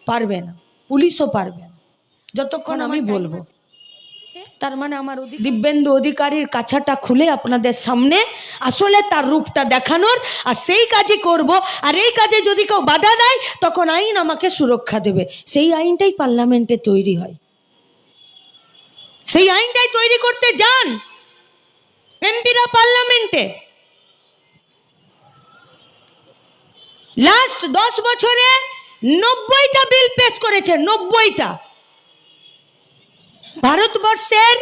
পারবে না, পুলিশও পারবে না যতক্ষণ আমি বলবো। তার মানে আমার দিব্যেন্দু অধিকারীর কাছাটা খুলে আপনাদের সামনে আসলে তার রূপটা দেখানোর, আর সেই কাজই করব। আর এই কাজে যদি কেউ বাধা দেয় তখন আইন আমাকে সুরক্ষা দেবে। সেই আইনটাই পার্লামেন্টে তৈরি হয়, সেই আইনটাই তৈরি করতে যান এমপিরা পার্লামেন্টে। লাস্ট 10 বছরে 90টা বিল পেশ করেছে, 90টা। ভারতবর্ষের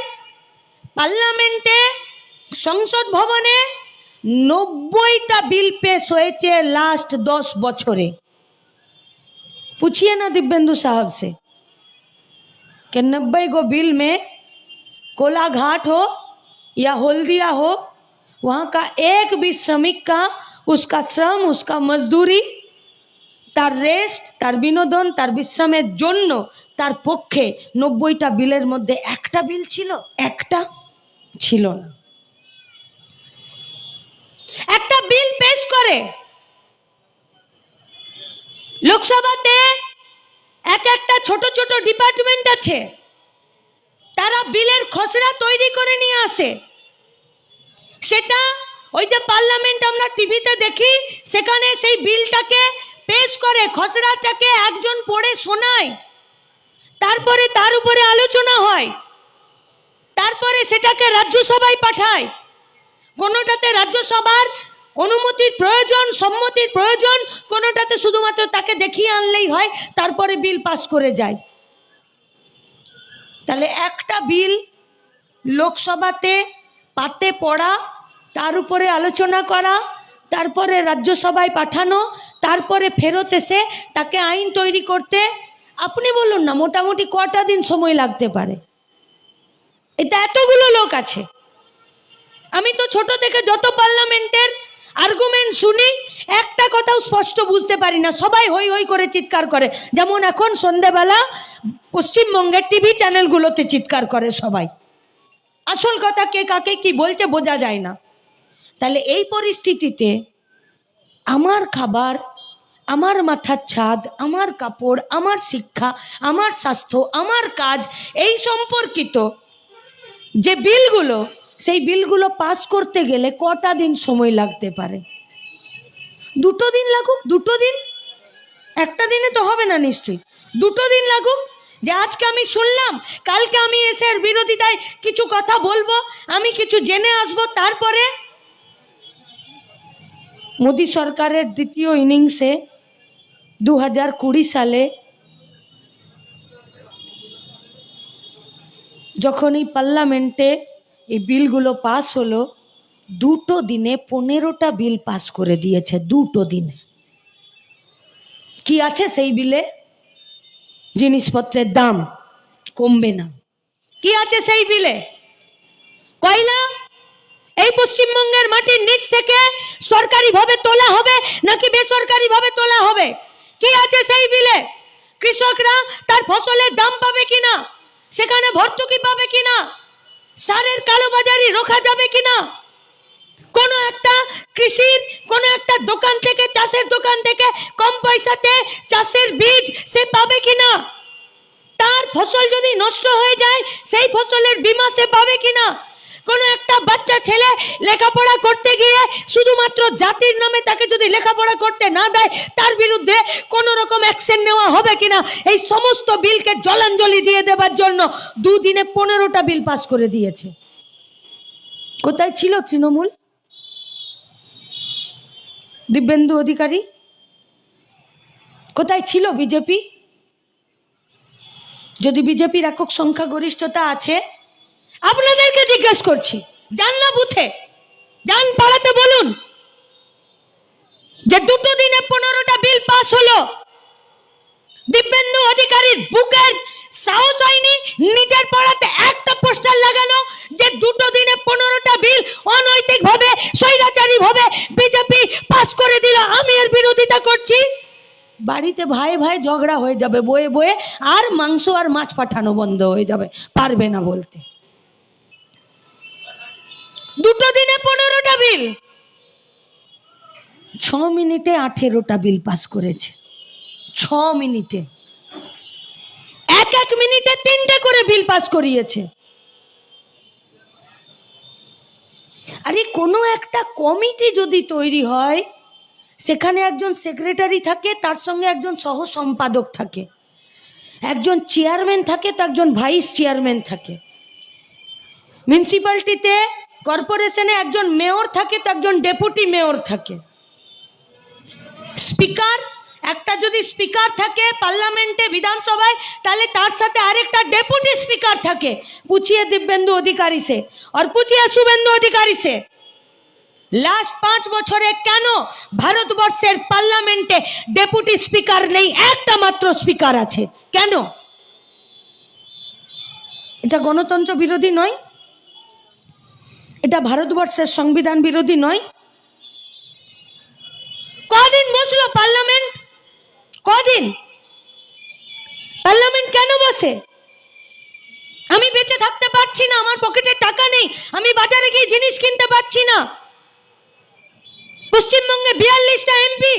পার্লামেন্টে, সংসদ ভবনে 90টা बिल पेश হয়েছে लास्ट 10 বছরে। पूछिए ना दिव्येंदु साहब से कि 90 गो बिल में कोलाघाट हो या हल्दिया हो, वहाँ का एक भी श्रमिक का उसका श्रम, उसका मजदूरी, तार रेस्ट, तार বিনোদন, तार বিশ্রামের জন্য তার পক্ষে 90টা বিলের মধ্যে একটা বিল ছিল? একটা ছিল না। একটা বিল পেশ করে লোকসভাতে, এক একটা ছোট ছোট ডিপার্টমেন্ট আছে, তারা বিলের খসড়া তৈরি করে নিয়ে আসে। সেটা ওই যে পার্লামেন্ট আমরা টিভিতে দেখি, সেখানে সেই বিলটাকে পেশ করে, খসড়াটাকে একজন পড়ে শোনায়, তারপরে তার উপরে আলোচনা হয়, তারপরে সেটাকে রাজ্যসভায় পাঠায়। কোনোটাতে রাজ্যসভার অনুমতির প্রয়োজন, সম্মতির প্রয়োজন, কোনোটাতে শুধুমাত্র তাকে দেখিয়ে আনলেই হয়, তারপরে বিল পাস করে যায়। তাহলে একটা বিল লোকসভাতে পাতে পড়া, তার উপরে আলোচনা করা, তারপরে রাজ্যসভায় পাঠানো, তারপরে ফেরত এসে তাকে আইন তৈরি করতে আপনি বলুন না মোটামুটি কটা দিন সময় লাগতে পারে? এটা এতগুলো লোক আছে। আমি তো ছোট থেকে যত পার্লামেন্টের আর্গুমেন্ট শুনি, একটা কথাও স্পষ্ট বুঝতে পারি না, সবাই হই হই করে চিৎকার করে। যেমন এখন সন্ধ্যাবেলা পশ্চিমবঙ্গের টিভি চ্যানেলগুলোতে চিৎকার করে সবাই, আসল কথা কে কাকে কি বলছে বোঝা যায় না। তাহলে এই পরিস্থিতিতে আমার খাবার, আমার মাথার ছাদ, আমার কাপড়, আমার শিক্ষা, আমার স্বাস্থ্য, আমার কাজ, এই সম্পর্কিত যে বিলগুলো, সেই বিলগুলো পাস করতে গেলে কটা দিন সময় লাগতে পারে? 2 দিন লাগুক, 2 দিন, একটা দিনে তো হবে না নিশ্চয়ই, 2 দিন লাগুক। যে আজকে আমি শুনলাম, কালকে আমি এসে এর বিরোধিতায় কিছু কথা বলবো, আমি কিছু জেনে আসবো, তারপরে মোদী সরকারের দ্বিতীয় ইনিংসে 2020 সালে যখন এই পার্লামেন্টে এই বিলগুলো পাস হলো, 2 দিনে 15টা বিল পাস করে দিয়েছে। 2 দিনে কি আছে সেই বিলে? জিনিসপত্রের দাম কমবে না। কি আছে সেই বিলে? কয়লা এই পশ্চিমবঙ্গের মাটির নিচ থেকে সরকারিভাবে তোলা হবে নাকি বেসরকারিভাবে তোলা হবে? কি আছে সেই বিলে? কৃষকরা তার ফসলের দাম পাবে কিনা, সেখানে ভর্তুকি পাবে কিনা, সারের কালোবাজারি রোখা যাবে কিনা, কোনো একটা কৃষির কোনো একটা দোকান থেকে, চাষের দোকান থেকে কম পয়সাতে চাষের বীজ সে পাবে কিনা, তার ফসল যদি নষ্ট হয়ে যায় সেই ফসলের বীমা সে পাবে কিনা, কোনো একটা বাচ্চা ছেলে লেখাপড়া করতে গিয়ে শুধুমাত্র জাতির নামে তাকে যদি লেখাপড়া করতে না দেয় তার বিরুদ্ধে কোনো রকম অ্যাকশন নেওয়া হবে কিনা, এই সমস্ত বিলকে জলাঞ্জলি দিয়ে দেবার জন্য 2 দিনে 15টা বিল পাস করে দিয়েছে। কোথায় ছিল তৃণমূল? দিব্যেন্দু অধিকারী কোথায় ছিল? বিজেপি? যদি বিজেপির একক সংখ্যাগরিষ্ঠতা আছে, আপনাদেরকে জিজ্ঞেস করছি, যান না বুথে, যান পাড়াতে, বলুন যে 2 দিনে 15টা বিল পাস হলো। দিব্যেন্দু অধিকারীর বুকের সাহস হয়নি নিজের পাড়াতে একটা পোস্টার লাগানো যে 2 দিনে 15টা বিল অনৈতিক ভাবে, স্বৈরাচারী ভাবে বিজেপি পাস করে দিল, আমি এর বিরোধিতা করছি। বাড়িতে ভাই ভাই ঝগড়া হয়ে যাবে বয়ে বয়ে, আর মাংস আর মাছ পাঠানো বন্ধ হয়ে যাবে, পারবে না বলতে। 2 দিনে 15টা বিল, 6 মিনিটে 18টা বিল পাস করেছে। 6 মিনিটে মিনিটে 3টে করে বিল পাস করিয়েছে। আরে কোনো একটা কমিটি যদি তৈরি হয়, সেখানে একজন সেক্রেটারি থাকে, তার সঙ্গে একজন সহ সম্পাদক থাকে, একজন চেয়ারম্যান থাকে, তো একজন ভাইস চেয়ারম্যান থাকে। মিউনিসিপ্যালিটিতে, কর্পোরেশনে একজন মেয়র থাকে, তো একজন ডেপুটি মেয়র থাকে। স্পিকার, একটা যদি স্পিকার থাকে পার্লামেন্টে, বিধানসভায়, তাহলে তার সাথে আরেকটা ডেপুটি স্পিকার থাকে। पूछिए दिव्येंदु अधिकारी से और पूछिए शुभेंदु अधिकारी से, লাস্ট 5 বছরে কেন ভারতবর্ষের পার্লামেন্টে ডেপুটি স্পিকার নেই? একটা মাত্র স্পিকার আছে, কেন? এটা গণতন্ত্র বিরোধী নয়? এটা ভারতবর্ষের সংবিধান বিরোধী নয়? কদিন বসলো পার্লামেন্ট? কদিন পার্লামেন্ট কেন বসে? আমি বেঁচে থাকতে পারছি না, আমার পকেটে টাকা নেই, আমি বাজারে গিয়ে জিনিস কিনতে পারছি না। পশ্চিমবঙ্গে 42টা এমপি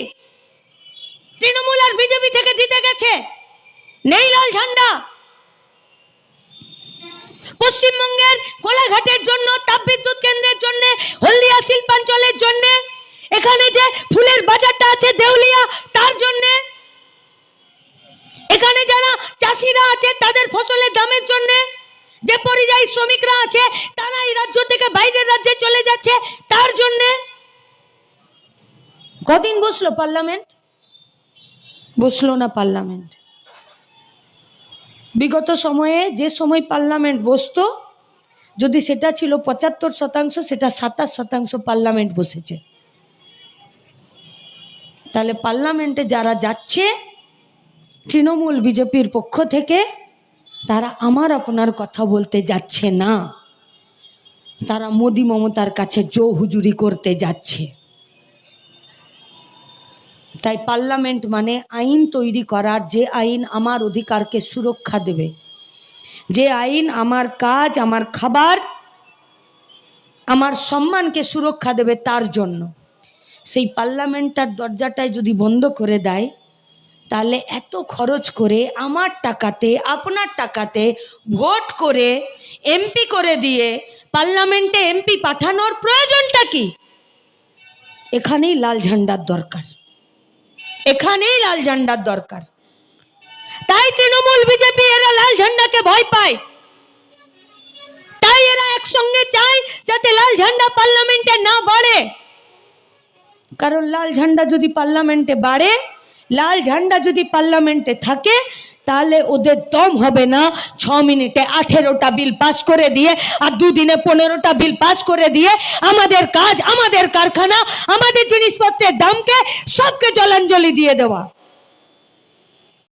তৃণমূল আর বিজেপি থেকে জিতে গেছে, নেই লাল ঝান্ডা। পশ্চিমবঙ্গের কোলাঘাটের জন্য, তাপবিদ্যুৎ কেন্দ্রের জন্য, হলদিয়া শিল্পাঞ্চলের জন্য, এখানে যে ফুলের বাজারটা আছে দেউলিয়া, তার জন্য, এখানে যারা চাষিরা আছে তাদের ফসলের দামের জন্য, যে পরিযায়ী শ্রমিকরা আছে তারা এই রাজ্য থেকে বাইরের রাজ্যে চলে যাচ্ছে, তার জন্য। কদিন বসলো পার্লামেন্ট? বসলো না পার্লামেন্ট। বিগত সময়ে যে সময় পার্লামেন্ট বসতো, যদি সেটা ছিল 75%, সেটা 27% পার্লামেন্ট বসেছে। তাহলে পার্লামেন্টে যারা যাচ্ছে তৃণমূল বিজেপির পক্ষ থেকে, তারা আমার আপনার কথা বলতে যাচ্ছে না, তারা মোদি মমতার কাছে জো হুজুরি করতে যাচ্ছে। তাই পার্লামেন্ট মানে আইন তৈরি করার, যে আইন আমার অধিকারকে সুরক্ষা দেবে, যে আইন আমার কাজ, আমার খাবার, আমার সম্মানকে সুরক্ষা দেবে, তার জন্য। সেই পার্লামেন্টার দরজাটায় যদি বন্ধ করে দেয়, তাহলে এত খরচ করে আমার টাকাতে, আপনার টাকাতে ভোট করে এমপি করে দিয়ে পার্লামেন্টে এমপি পাঠানোর প্রয়োজনটা কি? এখানেই লাল ঝান্ডার দরকার, এখানেই লাল ঝান্ডার দরকার। তাই তৃণমূল বিজেপি এরা লাল ঝান্ডাকে ভয় পায়, তাই এরা একসঙ্গে চায় যাতে লাল ঝান্ডা পার্লামেন্টে না বাড়ে। কারণ লাল ঝান্ডা যদি পার্লামেন্টে বাড়ে, লাল ঝান্ডা যদি পার্লামেন্টে থাকে, তাহলে ওদের দম হবে না 6 মিনিটে 18টা বিল পাস করে দিয়ে, আর 2 দিনে 15টা বিল পাস করে দিয়ে আমাদের কাজ, আমাদের কারখানা, আমাদের জিনিসপত্রের দামকে সবকে জলাঞ্জলি দিয়ে দেওয়া।